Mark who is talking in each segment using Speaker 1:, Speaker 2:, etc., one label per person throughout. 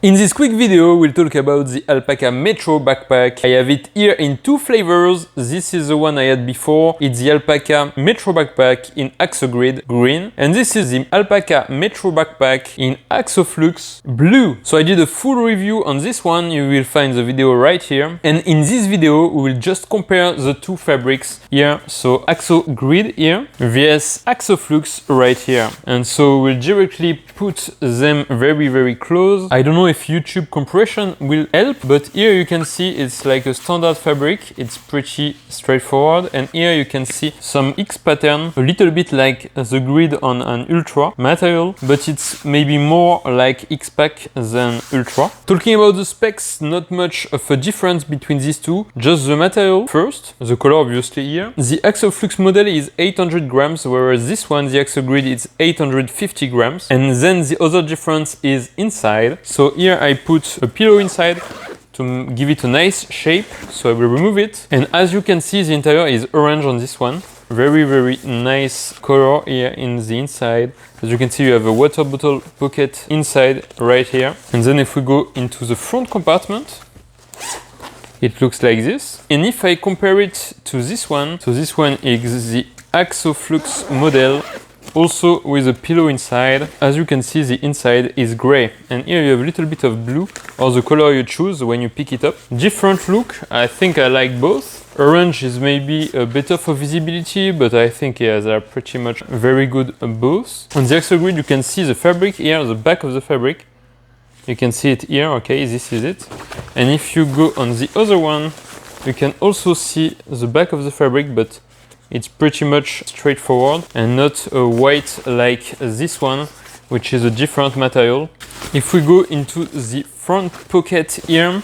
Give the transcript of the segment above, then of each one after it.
Speaker 1: In this quick video, we'll talk about the ALPAKA Metro Backpack. I have it here in two flavors. This is the one I had before. It's the ALPAKA Metro Backpack in Axogrid green. And this is the ALPAKA Metro Backpack in Axoflux blue. So I did a full review on this one. You will find the video right here. And in this video, we will just compare the two fabrics here. So Axogrid here vs Axoflux right here. And so we'll directly put them very close. I don't know if YouTube compression will help, but here you can see it's like a standard fabric. It's pretty straightforward, and here you can see some X pattern, a little bit like the grid on an Ultra material, but it's maybe more like X-Pack than Ultra. Talking about the specs, not much of a difference between these two, just the material first, the color obviously here. The Axoflux model is 800 grams, whereas this one, the Axogrid, is 850 grams, and then the other difference is inside. So here I put a pillow inside to give it a nice shape, so I will remove it. And as you can see, the interior is orange on this one. Very nice color here in the inside. As you can see, you have a water bottle pocket inside right here. And then if we go into the front compartment, it looks like this. And if I compare it to this one, so this one is the Axoflux model, also with a pillow inside. As you can see, the inside is gray, and here you have a little bit of blue, or the color you choose when you pick it up. Different look. I think I like both. Orange is maybe better for visibility, but I think yeah, they are pretty much very good both. On the Axogrid, you can see the fabric here, the back of the fabric. You can see it here, okay, this is it. And if you go on the other one, you can also see the back of the fabric, but it's pretty much straightforward and not white like this one, which is a different material. If we go into the front pocket here,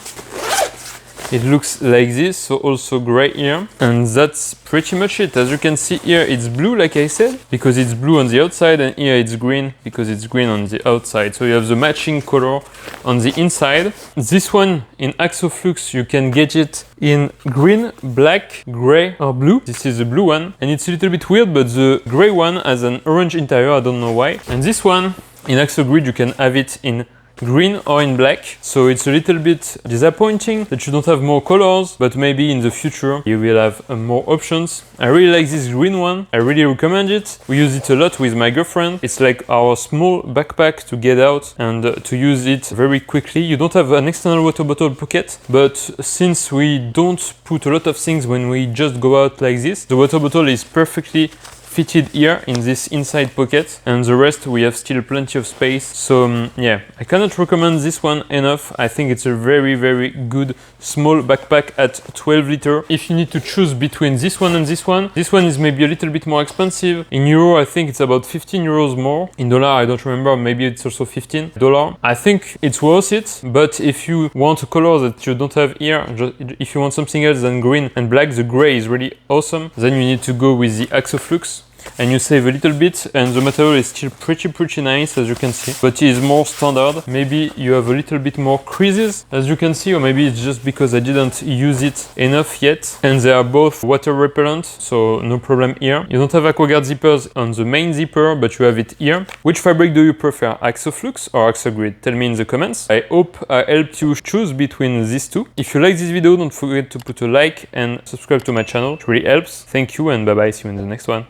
Speaker 1: it looks like this, so also gray here. And that's pretty much it. As you can see here, it's blue, like I said, because it's blue on the outside, and here it's green because it's green on the outside. So you have the matching color on the inside. This one in Axoflux, you can get it in green, black, gray, or blue. This is the blue one, and it's a little bit weird, but the gray one has an orange interior, I don't know why. And this one in Axogrid, you can have it in green or in black, so it's a little bit disappointing that you don't have more colors, but maybe in the future you will have more options. I really like this green one. I really recommend it. We use it a lot with my girlfriend. It's like our small backpack to get out and to use it very quickly. You don't have an external water bottle pocket, but since we don't put a lot of things when we just go out like this, the water bottle is perfectly fitted here in this inside pocket, and the rest we have still plenty of space. So yeah, I cannot recommend this one enough. I think it's a very good small backpack at 12 liter. If you need to choose between this one and this one is maybe a little bit more expensive. In euro, I think it's about 15 euros more. In dollar, I don't remember, maybe it's also $15. I think it's worth it, but if you want a color that you don't have here, if you want something else than green and black, the gray is really awesome. Then you need to go with the Axoflux, and you save a little bit, and the material is still pretty nice, as you can see, but it is more standard. Maybe you have a little bit more creases, as you can see, or maybe it's just because I didn't use it enough yet. And they are both water repellent, so no problem here. You don't have Aquogrid zippers on the main zipper, but you have it here. Which fabric do you prefer, Axoflux or Axogrid? Tell me in the comments. I hope I helped you choose between these two. If you like this video, don't forget to put a like and subscribe to my channel. It really helps. Thank you, and bye bye, see you in the next one.